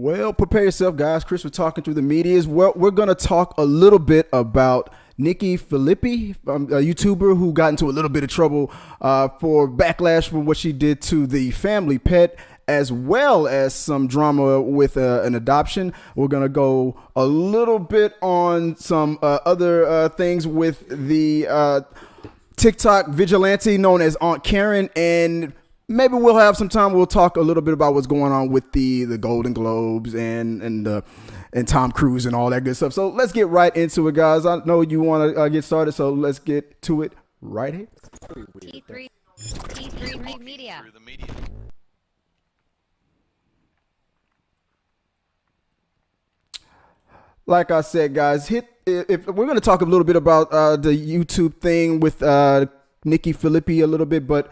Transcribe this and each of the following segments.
Well, prepare yourself, guys. Chris, we're talking through the media. Well, we're going to talk a little bit about Nikki Phillippi, a YouTuber who got into a little bit of trouble for backlash for what she did to the family pet, as well as some drama with an adoption. We're going to go a little bit on some other things with the TikTok vigilante known as Aunt Karen, and maybe we'll have some time. We'll talk a little bit about what's going on with the Golden Globes and Tom Cruise and all that good stuff. So let's get right into it, guys. I know you want to get started, so let's get to it right here. T3 Media. Like I said, guys, if we're going to talk a little bit about the YouTube thing with Nikki Phillippi a little bit, but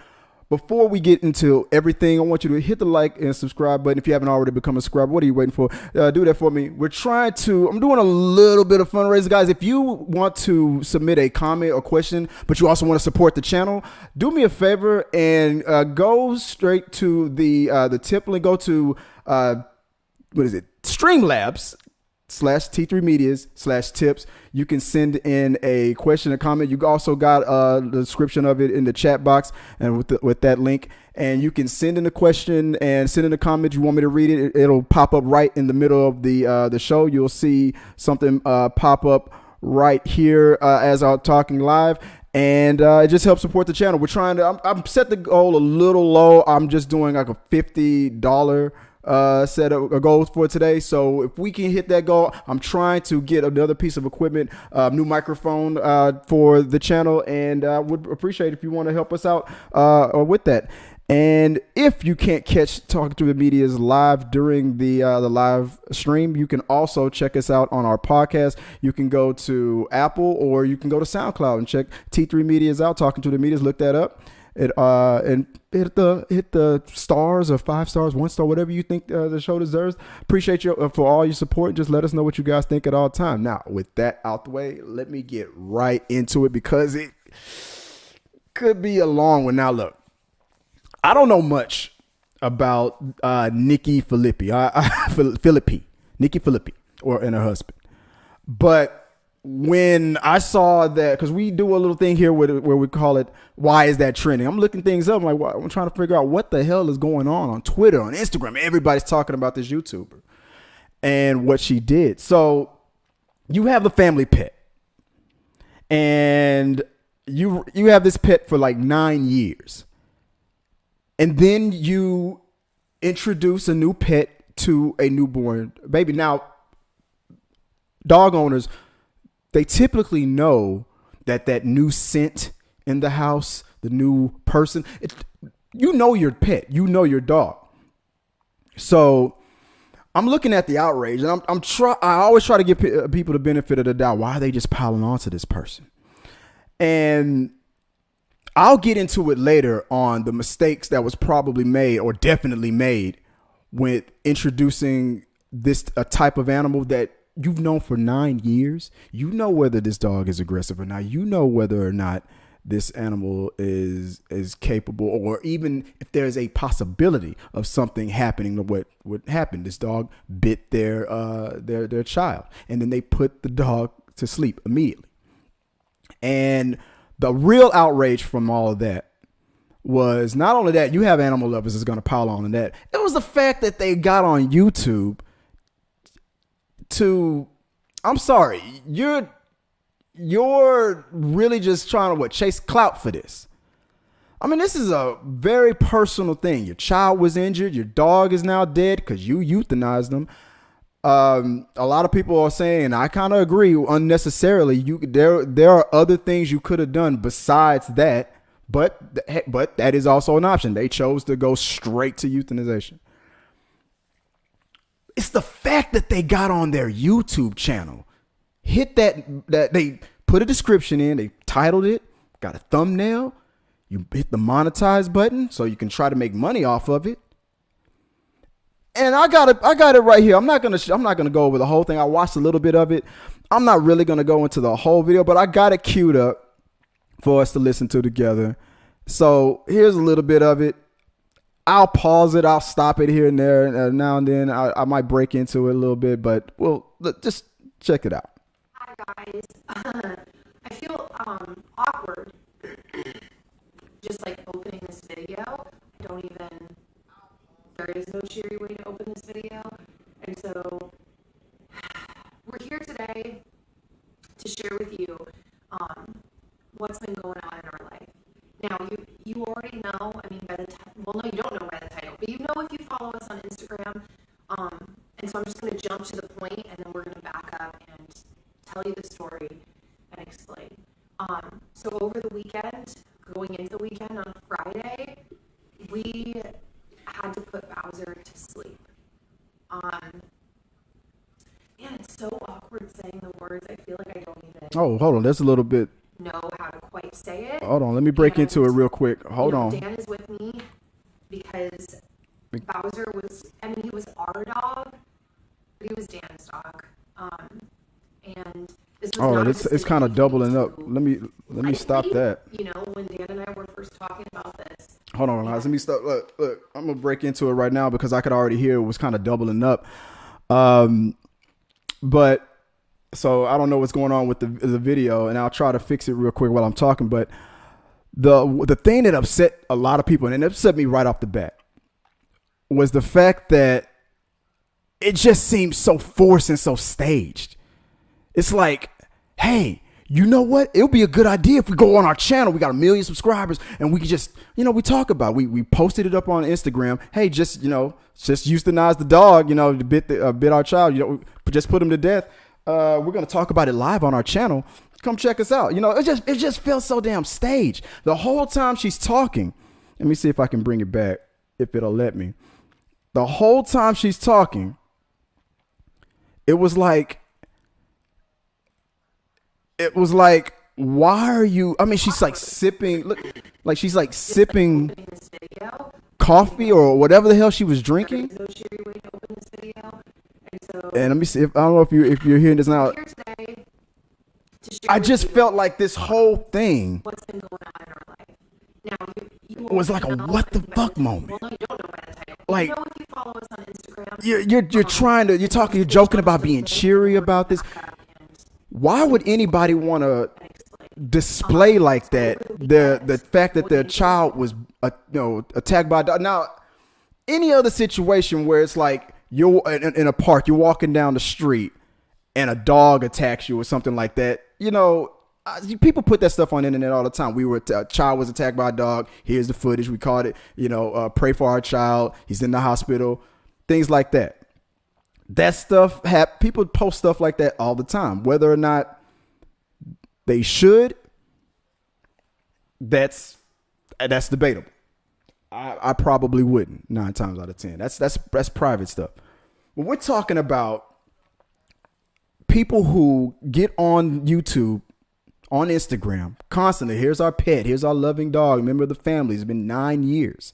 before we get into everything, I want you to hit the like and subscribe button. If you haven't already become a subscriber, what are you waiting for? Do that for me. I'm doing a little bit of fundraising, guys. If you want to submit a comment or question, but you also want to support the channel, do me a favor and go straight to the tip link. Go to, Streamlabs /T3 Medias /tips. You can send in a question or comment. You also got the description of it in the chat box and with that link, and you can send in a question and send in a comment. You want me to read it, it'll pop up right in the middle of the show. You'll see something pop up right here as I'm talking live, and it just helps support the channel. We're trying to I'm set the goal a little low. I'm just doing like a $50 set of goals for today. So if we can hit that goal, I'm trying to get another piece of equipment, new microphone for the channel, and I would appreciate if you want to help us out with that. And if you can't catch Talking Through the Media's live during the live stream, you can also check us out on our podcast. You can go to Apple or you can go to SoundCloud and check T3 Media's out. Talking Through the Media's, look that up. And hit the stars or 5 stars, 1 star, whatever you think the show deserves. Appreciate you for all your support. Just let us know what you guys think at all time. Now, with that out the way, let me get right into it because it could be a long one. Now, look, I don't know much about Nikki Phillippi, Nikki Phillippi, and her husband, but when I saw that, because we do a little thing here where we call it, why is that trending? I'm looking things up. I'm like, I'm trying to figure out what the hell is going on Twitter, on Instagram. Everybody's talking about this YouTuber and what she did. So you have a family pet, and you have this pet for like 9 years. And then you introduce a new pet to a newborn baby. Now, dog owners, they typically know that new scent in the house, the new person, you know your pet, you know your dog. So I'm looking at the outrage, and I always try to give people the benefit of the doubt. Why are they just piling on to this person? And I'll get into it later on the mistakes that was probably made or definitely made with introducing a type of animal that you've known for 9 years. You know whether this dog is aggressive or not. You know whether or not this animal is capable, or even if there's a possibility of something happening to what happened. This dog bit their child, and then they put the dog to sleep immediately. And the real outrage from all of that was not only that you have animal lovers that's going to pile on that. It was the fact that they got on YouTube I'm sorry, you're really just trying to chase clout for this. I mean, this is a very personal thing. Your child was injured. Your dog is now dead because you euthanized them. A lot of people are saying, and I kind of agree, unnecessarily. There are other things you could have done besides that, but that is also an option. They chose to go straight to euthanization. It's the fact that they got on their YouTube channel, hit that they put a description in, they titled it, got a thumbnail, you hit the monetize button so you can try to make money off of it. And I got it right here. I'm not gonna go over the whole thing. I watched a little bit of it. I'm not really gonna go into the whole video, but I got it queued up for us to listen to together. So here's a little bit of it. I'll pause it. I'll stop it here and there. Now and then I might break into it a little bit, but just check it out. Hi guys. I feel awkward just like opening this video. There is no cheery way to open this video. And so we're here today to share with you what's been going on in our life. Now, you already know, I mean, by the time, well, no, you don't know by the title, but you know if you follow us on Instagram. And so I'm just going to jump to the point, and then we're going to back up and tell you the story and explain. So over the weekend, going into the weekend on Friday, we had to put Bowser to sleep. Man, it's so awkward saying the words. I feel like I don't even hold on. There's a little bit. Know how to quite say it. Hold on. Let me break into it real quick. Hold on. Dan is with me because Bowser was, he was our dog, but he was Dan's dog. And this was it's kind of doubling up. Let me stop that. You know, when Dan and I were first talking about this. Hold on, guys. Let me stop. Look, I'm gonna break into it right now because I could already hear it was kind of doubling up. But so I don't know what's going on with the video, and I'll try to fix it real quick while I'm talking. But the thing that upset a lot of people, and it upset me right off the bat, was the fact that it just seems so forced and so staged. It's like, hey, you know what? It'll be a good idea if we go on our channel. We got 1 million subscribers, and we can just, we talk about it. We posted it up on Instagram. Hey, just euthanize the dog, bit our child, just put him to death. We're going to talk about it live on our channel. Come check us out. It just feels so damn staged. The whole time she's talking, let me see if I can bring it back, if it'll let me. The whole time she's talking, it was like, why are you, she's like sipping, like she's like sipping coffee or whatever the hell she was drinking. And let me see, I don't know if you're hearing this now. I just felt like this whole thing what's been going on in our life. Now, was like a what the fuck moment. Well, no, you don't know by the title. Like, if you follow us on Instagram, you're joking about being cheery about this. Why would anybody want to display like that the fact that their child was attacked by a dog? Now, any other situation where it's like you're in a park, you're walking down the street and a dog attacks you or something like that, people put that stuff on the internet all the time. A child was attacked by a dog. Here's the footage. We caught it. Pray for our child. He's in the hospital. Things like that. That stuff people post stuff like that all the time. Whether or not they should, that's debatable. I probably wouldn't 9 times out of 10. That's private stuff. When we're talking about people who get on YouTube, on Instagram constantly, here's our pet, here's our loving dog, member of the family, it's been 9 years,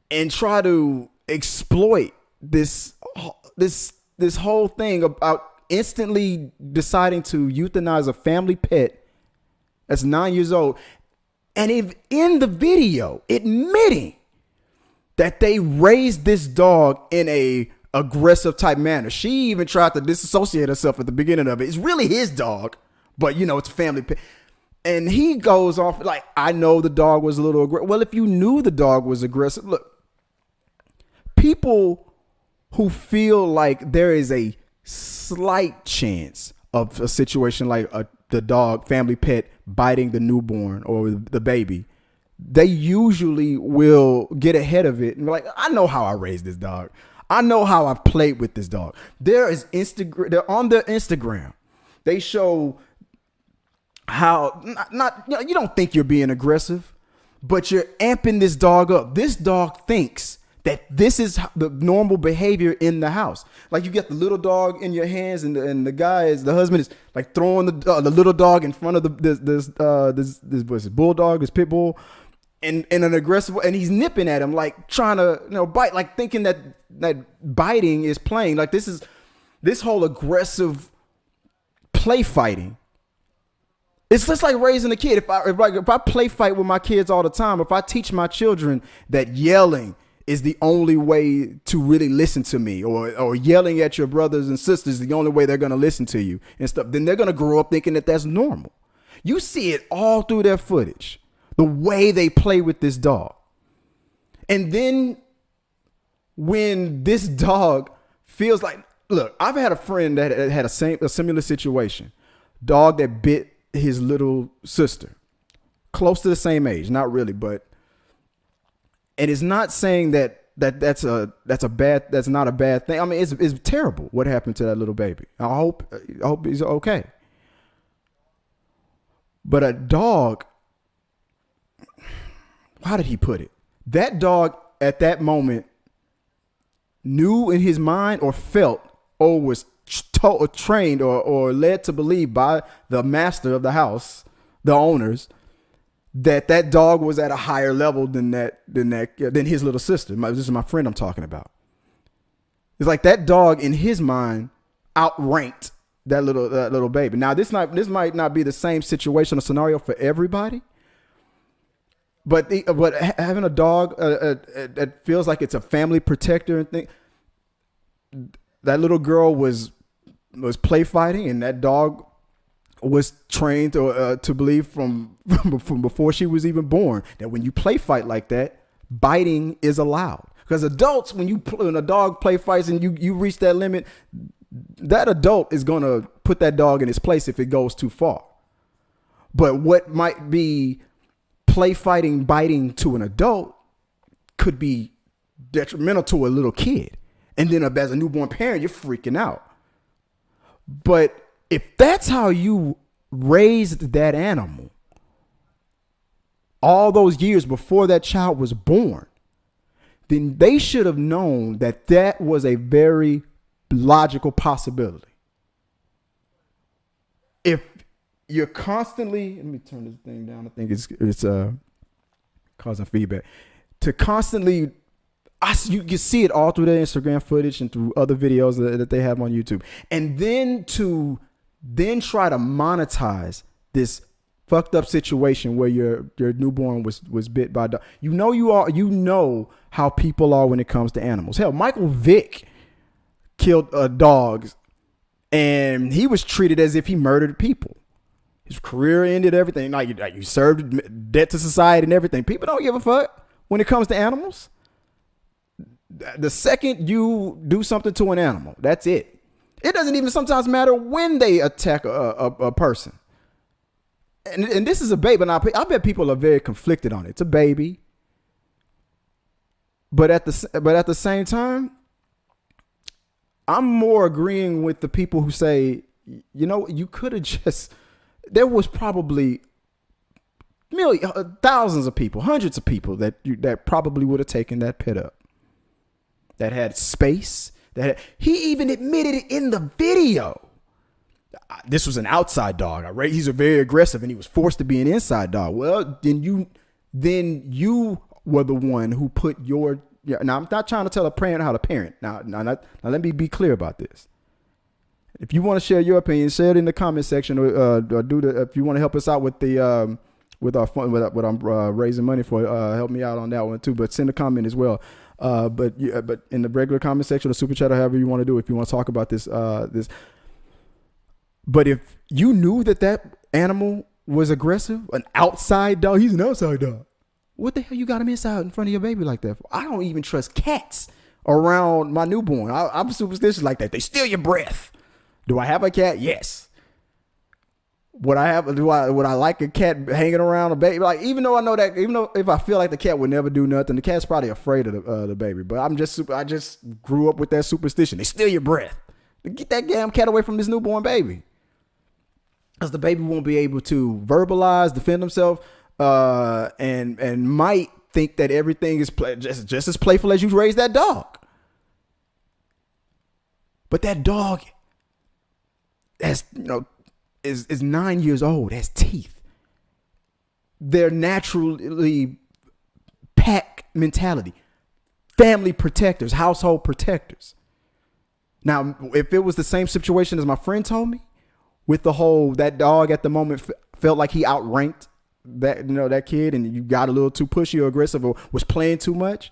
and try to exploit this whole thing about instantly deciding to euthanize a family pet that's 9 years old, and if in the video admitting that they raised this dog in a aggressive type manner. She even tried to disassociate herself at the beginning of it. It's really his dog, but it's a family pet. And he goes off like, I know the dog was a little aggressive. Well, if you knew the dog was aggressive, look, people who feel like there is a slight chance of a situation like the dog, family pet, biting the newborn or the baby, they usually will get ahead of it and be like, I know how I raised this dog. I know how I've played with this dog. They're on their Instagram. They show how you don't think you're being aggressive, but you're amping this dog up. This dog thinks that this is the normal behavior in the house. Like you get the little dog in your hands, and the husband is like throwing the little dog in front of this bulldog, this pit bull, in an aggressive, and he's nipping at him, like trying to bite, like thinking that biting is playing. Like this whole aggressive play fighting It's just like raising a kid. If I play fight with my kids all the time, if I teach my children that yelling is the only way to really listen to me, or yelling at your brothers and sisters is the only way they're going to listen to you and stuff, then they're going to grow up thinking that that's normal. You see it all through their footage, the way they play with this dog. And then when this dog feels like, look, I've had a friend that had a similar situation. Dog that bit his little sister, close to the same age, not really, but, and it's not saying that's not a bad thing. I mean, it's terrible what happened to that little baby. I hope he's okay. But a dog, how did he put it? That dog at that moment knew in his mind or felt or was trained or led to believe by the master of the house, the owners, that dog was at a higher level than his little sister. This is my friend I'm talking about. It's like that dog in his mind outranked that little baby. Now this might not be the same situation or scenario for everybody, but having a dog that feels like it's a family protector and thing. That little girl was play fighting, and that dog was trained to believe from before she was even born that when you play fight like that, biting is allowed. Because adults, when a dog play fights and you reach that limit, that adult is going to put that dog in its place if it goes too far. But what might be play fighting, biting to an adult could be detrimental to a little kid. And then as a newborn parent, you're freaking out. But if that's how you raised that animal all those years before that child was born, then they should have known that was a very logical possibility. If you're constantly, let me turn this thing down. I think it's causing feedback. To constantly, you can see it all through their Instagram footage and through other videos that they have on YouTube. And then to try to monetize this fucked up situation where your newborn was bit by a dog. You know how people are when it comes to animals. Hell, Michael Vick killed dogs, and he was treated as if he murdered people. His career ended, everything. Like you served debt to society and everything. People don't give a fuck when it comes to animals. The second you do something to an animal, that's it. It doesn't even sometimes matter when they attack a person. And this is a baby, and I bet people are very conflicted on it. It's a baby, but at the same time, I'm more agreeing with the people who say, you could have just. There was probably thousands of people, hundreds of people that probably would have taken that pit up. That had space. He even admitted it in the video. This was an outside dog. He's very aggressive, and he was forced to be an inside dog. Well, then you were the one who put your. Now, I'm not trying to tell a parent how to parent. Now let me be clear about this. If you want to share your opinion, share it in the comment section, or if you want to help us out with the with our fund, what I'm raising money for, help me out on that one too. But send a comment as well. But in the regular comment section or super chat, or however you want to do, if you want to talk about this. But if you knew that animal was aggressive, an outside dog, he's an outside dog. What the hell you got him inside in front of your baby like that for? I don't even trust cats around my newborn. I'm superstitious like that. They steal your breath. Do I have a cat? Yes. Would I like a cat hanging around a baby? Like, even though if I feel like the cat would never do nothing, the cat's probably afraid of the baby. But I just grew up with that superstition. They steal your breath. Get that damn cat away from this newborn baby. Because the baby won't be able to verbalize, defend himself, and might think that everything is just as playful as you raised that dog. But that dog is 9 years old, has teeth. They're naturally pack mentality, family protectors, household protectors. Now, if it was the same situation as my friend told me, with the whole, that dog at the moment felt like he outranked that kid, and you got a little too pushy or aggressive or was playing too much.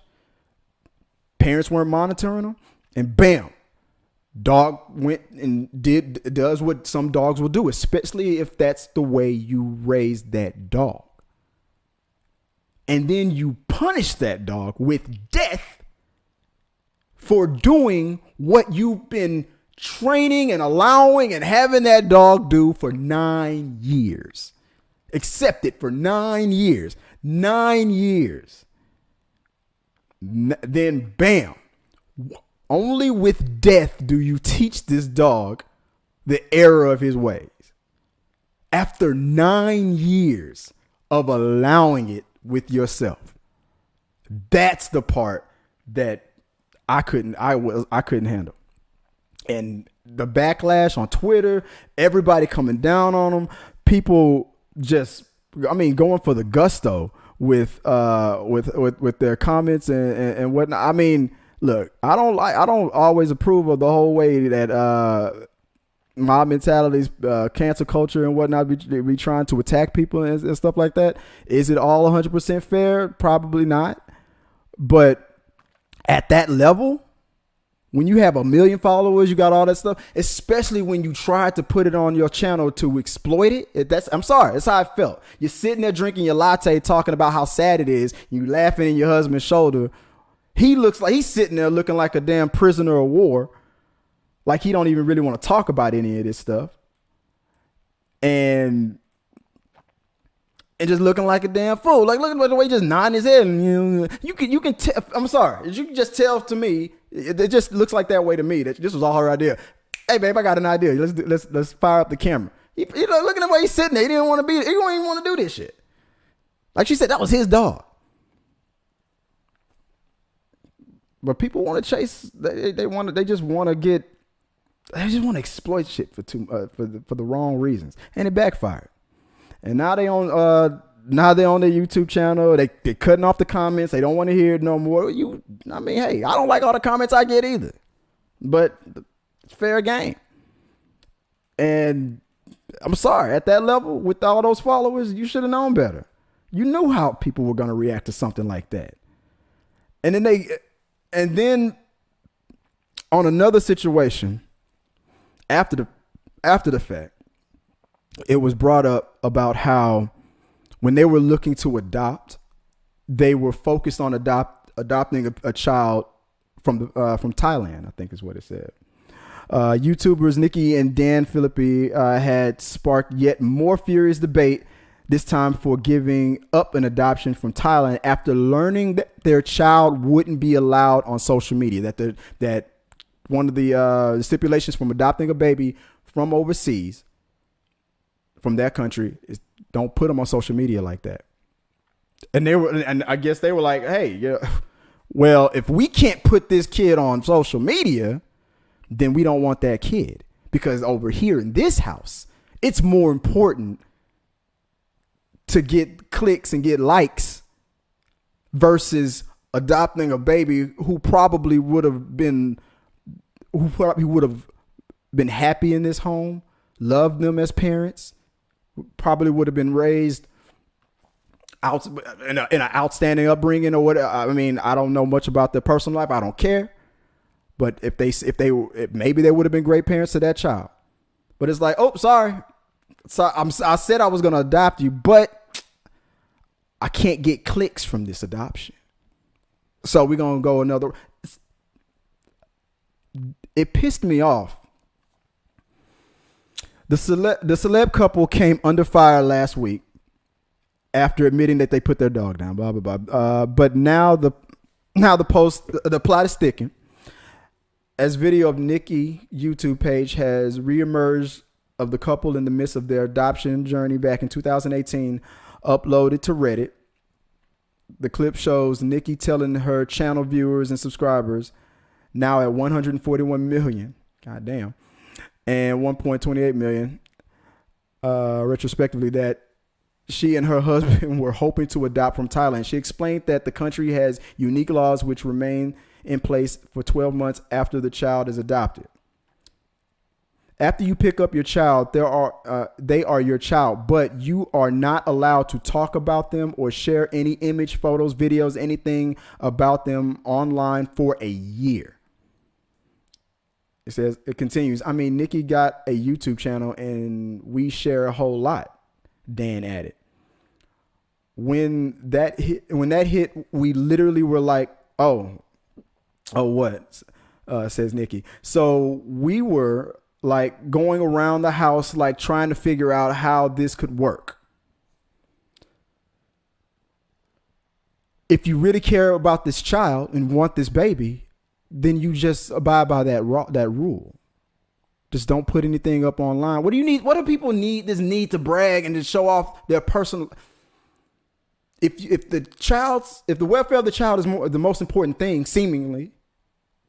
Parents weren't monitoring him, and bam, dog went and does what some dogs will do, especially if that's the way you raise that dog. And then you punish that dog with death for doing what you've been training and allowing and having that dog do for 9 years. Accept it for 9 years. 9 years. Then bam. Only with death do you teach this dog the error of his ways. After 9 years of allowing it with yourself. That's the part that I couldn't handle. And the backlash on Twitter, everybody coming down on them, people just, going for the gusto with their comments and whatnot. I mean, look, I don't always approve of the whole way that mob mentalities, cancel culture and whatnot be trying to attack people and stuff like that. Is it all 100% fair? Probably not. But at that level, when you have 1 million followers, you got all that stuff, especially when you try to put it on your channel to exploit it. I'm sorry. That's how I felt. You're sitting there drinking your latte, talking about how sad it is. You laughing in your husband's shoulder. He looks like he's sitting there looking like a damn prisoner of war. Like he don't even really want to talk about any of this stuff. And just looking like a damn fool. Like, look at the way he just nodding his head. And, you can tell. I'm sorry. You can just tell to me. It just looks like that way to me. That this was all her idea. Hey, babe, I got an idea. Let's fire up the camera. Look at the way he's sitting there. He didn't want to be. He don't even want to do this shit. Like she said, that was his dog. But people want to chase. They just want to exploit shit for the wrong reasons, and it backfired. And now they on their YouTube channel. They cutting off the comments. They don't want to hear it no more. Hey, I don't like all the comments I get either, but it's fair game. And I'm sorry, at that level with all those followers, you should have known better. You knew how people were going to react to something like that. And then on another situation, after the fact, it was brought up about how when they were looking to adopt, they were focused on adopting a child from Thailand, I think is what it said. YouTubers Nikki and Dan Phillippi had sparked yet more furious debate, this time for giving up an adoption from Thailand after learning that their child wouldn't be allowed on social media. That one of the stipulations from adopting a baby from overseas, from that country, is don't put them on social media like that. And I guess they were like, hey, yeah, well, if we can't put this kid on social media, then we don't want that kid, because over here in this house, it's more important to get clicks and get likes versus adopting a baby who probably would have been happy in this home, loved them as parents, probably would have been raised out in an outstanding upbringing or whatever. I mean, I don't know much about their personal life. I don't care. But maybe they would have been great parents to that child. But it's like, oh, sorry. I said I was going to adopt you, but I can't get clicks from this adoption. So we're going to go another. It pissed me off. The celeb couple came under fire last week after admitting that they put their dog down, blah, blah, blah. But now the plot is thickening, as video of Nikki YouTube page has reemerged of the couple in the midst of their adoption journey back in 2018, uploaded to Reddit. The clip shows Nikki telling her channel viewers and subscribers, now at 141 million, goddamn, and 1.28 million, retrospectively, that she and her husband were hoping to adopt from Thailand. She explained that the country has unique laws which remain in place for 12 months after the child is adopted. After you pick up your child, they are your child, but you are not allowed to talk about them or share any image, photos, videos, anything about them online for a year. It continues. I mean, Nikki got a YouTube channel and we share a whole lot. Dan added. When that hit, we literally were like, oh, what? Says Nikki. So we were like going around the house, like trying to figure out how this could work. If you really care about this child and want this baby, then you just abide by that rule. Just don't put anything up online. What do you need? What do people need? This need to brag and to show off their personal. If the welfare of the child is the most important thing, seemingly,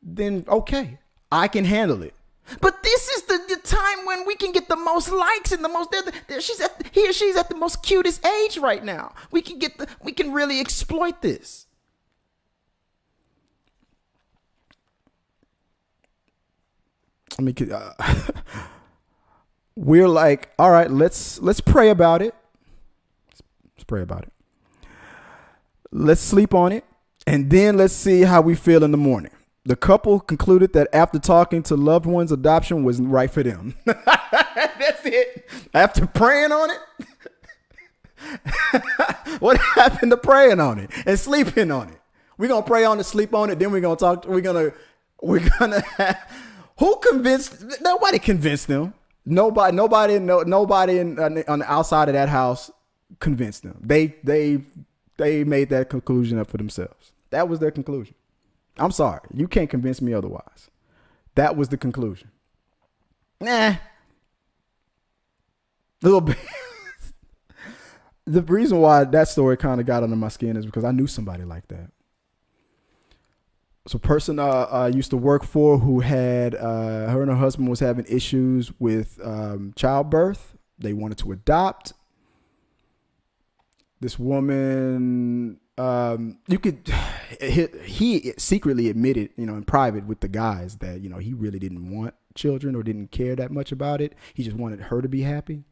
then okay, I can handle it. But this is the time when we can get the most likes and the most. She's at the most cutest age right now. We can really exploit this. I mean, we're like, all right, let's pray about it. Let's pray about it. Let's sleep on it, and then let's see how we feel in the morning. The couple concluded that after talking to loved ones, adoption wasn't right for them. That's it. After praying on it, what happened to praying on it and sleeping on it? We're gonna pray on it, sleep on it, then we're gonna talk. We're gonna. Who convinced? Nobody convinced them. Nobody on the outside of that house convinced them. They made that conclusion up for themselves. That was their conclusion. I'm sorry. You can't convince me otherwise. That was the conclusion. A little bit. The reason why that story kind of got under my skin is because I knew somebody like that. So a person I used to work for who had, her and her husband was having issues with childbirth. They wanted to adopt. This woman, he secretly admitted, in private with the guys that, he really didn't want children or didn't care that much about it. He just wanted her to be happy.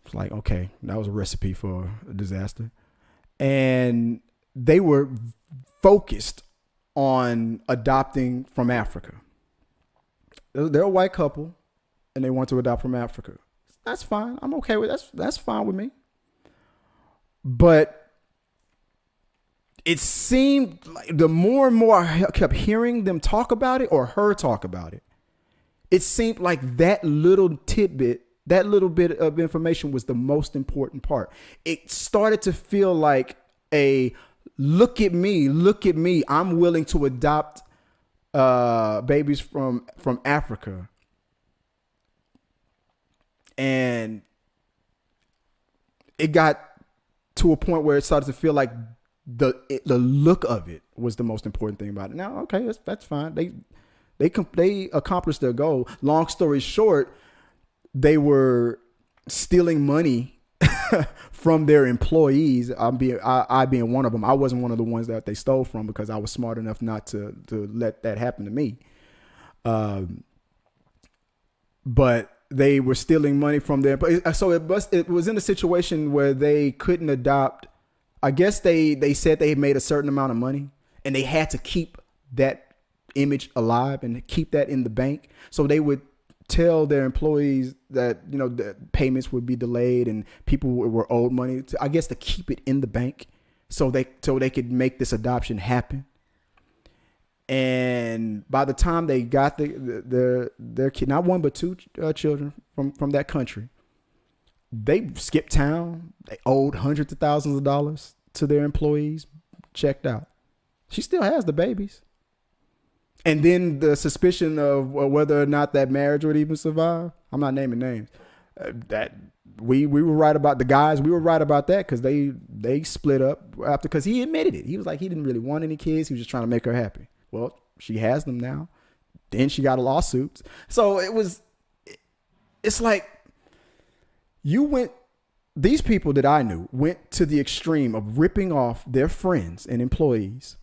It's like, okay, that was a recipe for a disaster. And they were focused on adopting from Africa. They're a white couple and they want to adopt from Africa. That's fine. I'm okay with that. That's fine with me. But it seemed like the more and more I kept hearing them talk about it or her talk about it, it seemed like that little tidbit, that little bit of information was the most important part. It started to feel like a look at me, I'm willing to adopt babies from Africa. And it got to a point where it started to feel like the look of it was the most important thing about it. Now, okay, that's fine. They accomplished their goal. Long story short, they were stealing money from their employees. I being one of them. I wasn't one of the ones that they stole from because I was smart enough not to let that happen to me. But they were stealing money from them. So it was in a situation where they couldn't adopt. I guess they said they made a certain amount of money and they had to keep that image alive and keep that in the bank. So they would tell their employees that, the payments would be delayed and people were owed money I guess to keep it in the bank so they could make this adoption happen. And by the time they got their kid, not one but two children from that country, they skipped town. They owed hundreds of thousands of dollars to their employees. Checked out. She still has the babies. And then the suspicion of whether or not that marriage would even survive. I'm not naming names. That we were right about the guys. We were right about that because they split up after, because he admitted it. He was like, he didn't really want any kids. He was just trying to make her happy. Well, she has them now. Then she got a lawsuit. So it's like these people that I knew went to the extreme of ripping off their friends and employees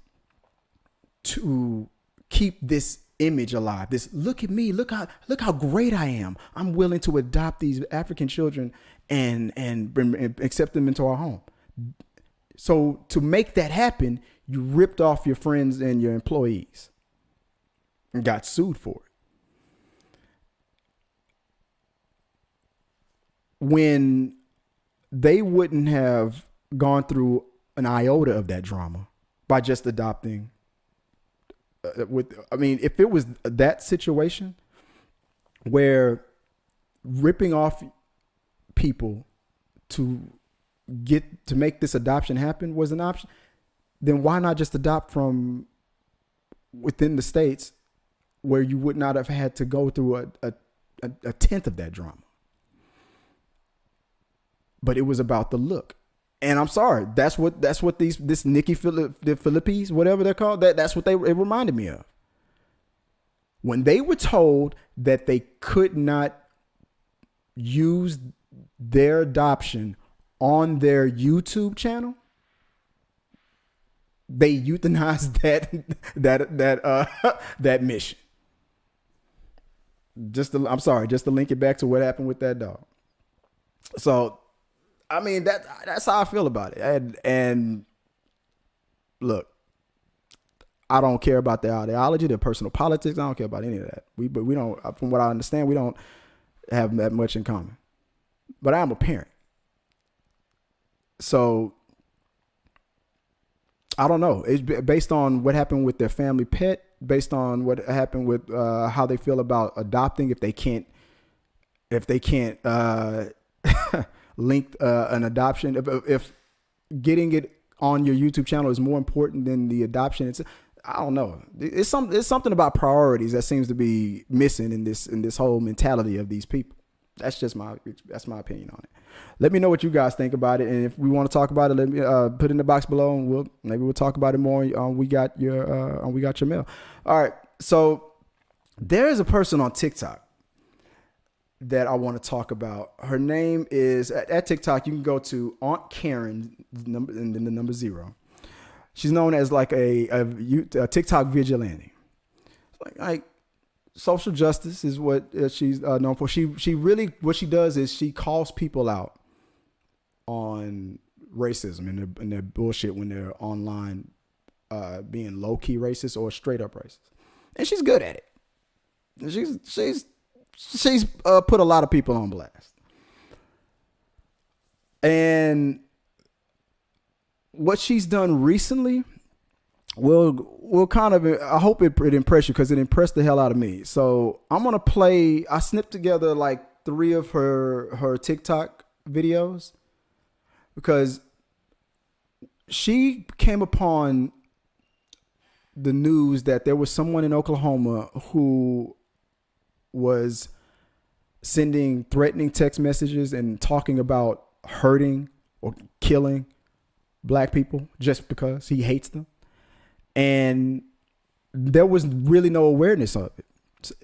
to keep this image alive. This, look at me, look how great I am. I'm willing to adopt these African children and accept them into our home. So to make that happen, you ripped off your friends and your employees and got sued for it. When they wouldn't have gone through an iota of that drama by just adopting if it was that situation where ripping off people to make this adoption happen was an option, then why not just adopt from within the states where you would not have had to go through a tenth of that drama? But it was about the look. And I'm sorry, that's what this Nikki Phillippi, whatever they're called, that's what it reminded me of. When they were told that they could not use their adoption on their YouTube channel, they euthanized that mission. Just to link it back to what happened with that dog. So, I mean, that's how I feel about it. And look, I don't care about their ideology, their personal politics. I don't care about any of that. We don't, from what I understand, we don't have that much in common. But I am a parent. So I don't know. It's based on what happened with their family pet, based on what happened with how they feel about adopting. If they can't link an adoption, if getting it on your YouTube channel is more important than the adoption, I don't know. It's something about priorities that seems to be missing in this whole mentality of these people. That's my opinion on it. Let me know what you guys think about it, and if we want to talk about it, let me put it in the box below, and we'll talk about it more. We got your mail. All right. So there is a person on TikTok that I want to talk about. Her name is at TikTok. You can go to Aunt Karen and then the number 0. She's known as like a TikTok vigilante. Like social justice is what she's known for. She really, what she does is she calls people out on racism and their bullshit when they're online being low key racist or straight up racist, and she's good at it. She's put a lot of people on blast. And what she's done recently will kind of, I hope it impressed you, because it impressed the hell out of me. So I'm going to play, I snipped together like 3 of her TikTok videos, because she came upon the news that there was someone in Oklahoma who was sending threatening text messages and talking about hurting or killing black people just because he hates them. And there was really no awareness of it.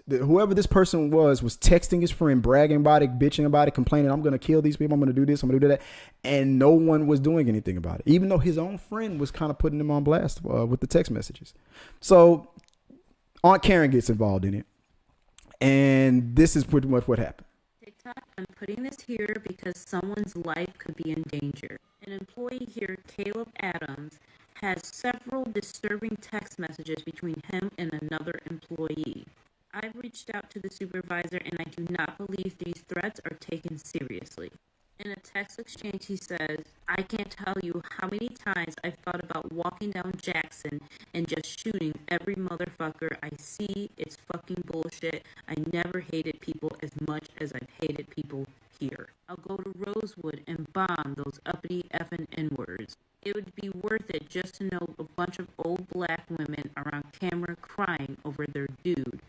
Whoever this person was texting his friend, bragging about it, bitching about it, complaining, I'm going to kill these people, I'm going to do this, I'm going to do that. And no one was doing anything about it, even though his own friend was kind of putting him on blast with the text messages. So Aunt Karen gets involved in it. And this is pretty much what happened. TikTok, I'm putting this here because someone's life could be in danger. An employee here, Caleb Adams, has several disturbing text messages between him and another employee. I've reached out to the supervisor and I do not believe these threats are taken seriously. In a text exchange, he says, I can't tell you how many times I've thought about walking down Jackson and just shooting every motherfucker I see. It's fucking bullshit. I never hated people as much as I've hated people here. I'll go to Rosewood and bomb those uppity effing N-words. It would be worth it just to know a bunch of old black women around camera crying over their dude.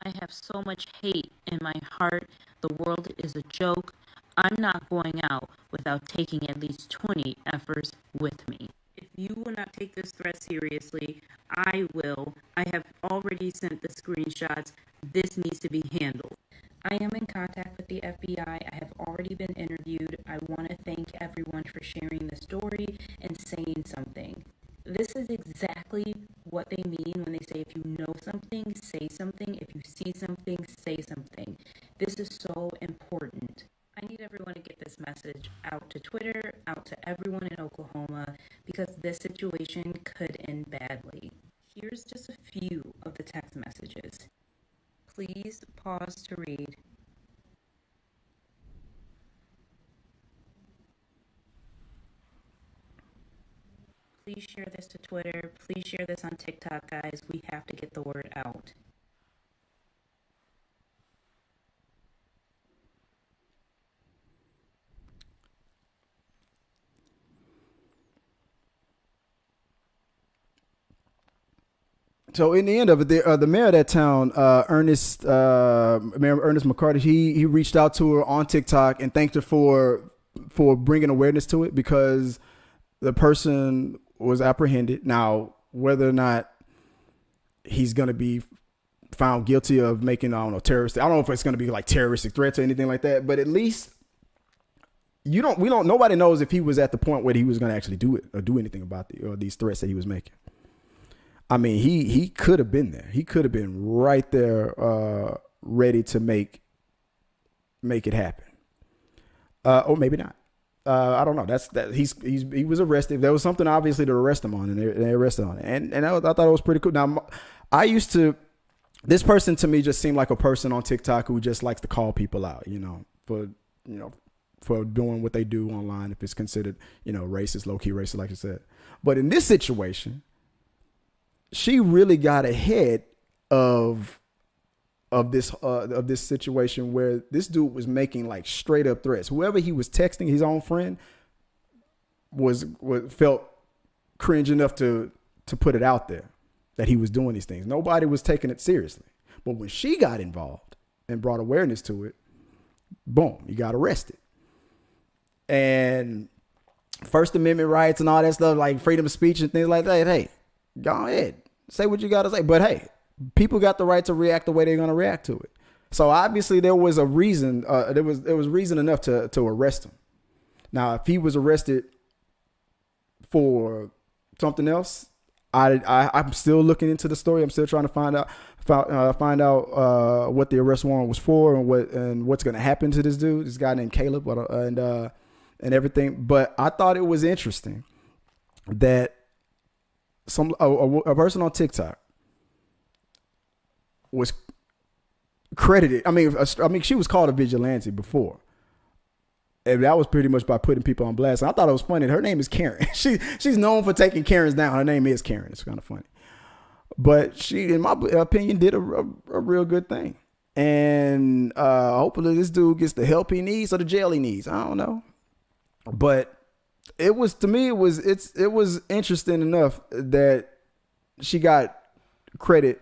I have so much hate in my heart. The world is a joke. I'm not going out without taking at least 20 effers with me. If you will not take this threat seriously, I will. I have already sent the screenshots. This needs to be handled. I am in contact with the FBI. I have already been interviewed. I want to thank everyone for sharing the story and saying something. This is exactly what what they mean when they say if you know something, say something. If you see something, say something. This is so important. I need everyone to get this message out to Twitter, out to everyone in Oklahoma, because this situation could end badly. Here's just a few of the text messages. Please pause to read. Please share this to Twitter. Please share this on TikTok, guys. We have to get the word out. So in the end of it, the mayor of that town, Mayor Ernest McCarty, he reached out to her on TikTok and thanked her for bringing awareness to it, because the person was apprehended. Now, whether or not he's going to be found guilty of making, I don't know if it's going to be like terroristic threats or anything like that, but at least nobody knows if he was at the point where he was going to actually do it or do anything about these threats that he was making. I mean, he could have been there. He could have been right there, ready to make it happen, or maybe not. I don't know. He was arrested. There was something obviously to arrest him on, and they arrested on it. And I thought it was pretty cool. Now, this person to me just seemed like a person on TikTok who just likes to call people out, for doing what they do online, if it's considered, racist, low key racist, like I said. But in this situation, she really got ahead of this situation where this dude was making like straight up threats. Whoever he was texting, his own friend, felt cringe enough to put it out there that he was doing these things. Nobody was taking it seriously. But when she got involved and brought awareness to it, boom, he got arrested. And First Amendment rights and all that stuff, like freedom of speech and things like that, hey, go ahead, say what you got to say. But hey, people got the right to react the way they're going to react to it. So obviously there was a reason. There was reason enough to arrest him. Now, if he was arrested for something else, I'm still looking into the story. I'm still trying to find out what the arrest warrant was for and what's going to happen to this dude, this guy named Caleb, and everything. But I thought it was interesting that a person on TikTok was credited. I mean, she was called a vigilante before, and that was pretty much by putting people on blast. And I thought it was funny. Her name is Karen. She's known for taking Karens down. Her name is Karen. It's kind of funny, but she, in my opinion, did a real good thing. And hopefully, this dude gets the help he needs or the jail he needs. I don't know, but it was interesting enough that she got credit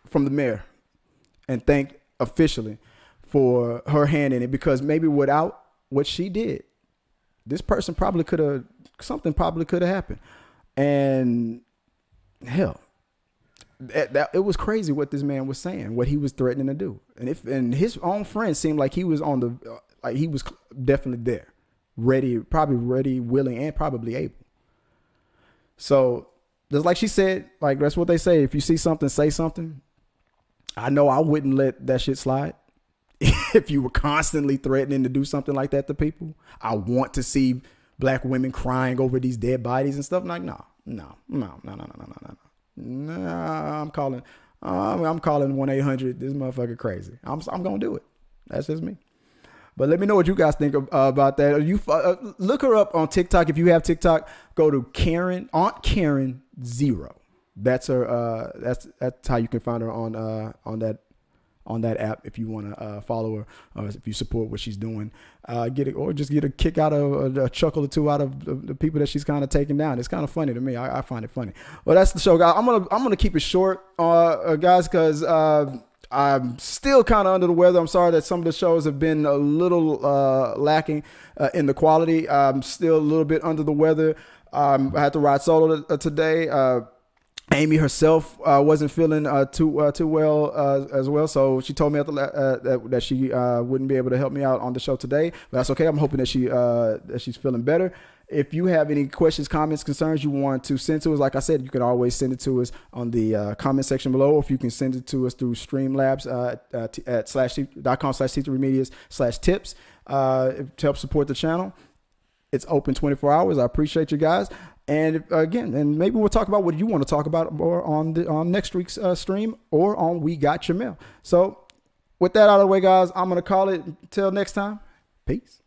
from the mayor and thanked officially for her hand in it, because maybe without what she did, this person something probably could have happened. And hell, it was crazy what this man was saying, what he was threatening to do. And his own friend seemed like he was he was definitely there, ready, willing, and probably able. So just like she said, like that's what they say. If you see something, say something. I know I wouldn't let that shit slide. If you were constantly threatening to do something like that to people, I want to see black women crying over these dead bodies and stuff. Like, no. I'm calling 1-800. This motherfucker crazy. I'm gonna do it. That's just me. But let me know what you guys think about that. You look her up on TikTok. If you have TikTok, go to Aunt Karen 0. That's her. That's how you can find her on that app. If you want to follow her, if you support what she's doing, just get a kick out of a chuckle or two out of the people that she's kind of taking down. It's kind of funny to me. I find it funny. Well, that's the show, guys. I'm gonna keep it short, guys, because I'm still kind of under the weather. I'm sorry that some of the shows have been a little lacking in the quality. I'm still a little bit under the weather. I had to ride solo today. Amy herself wasn't feeling too well as well, so she told me that she wouldn't be able to help me out on the show today. But that's okay. I'm hoping that she's feeling better. If you have any questions, comments, concerns you want to send to us, like I said, you can always send it to us on the comment section below. If you can send it to us through Streamlabs at .com/T3Medias/tips to help support the channel. It's open 24 hours. I appreciate you guys. And again, and maybe we'll talk about what you want to talk about more on next week's stream or on We Got Your Mail. So with that out of the way, guys, I'm going to call it until next time. Peace.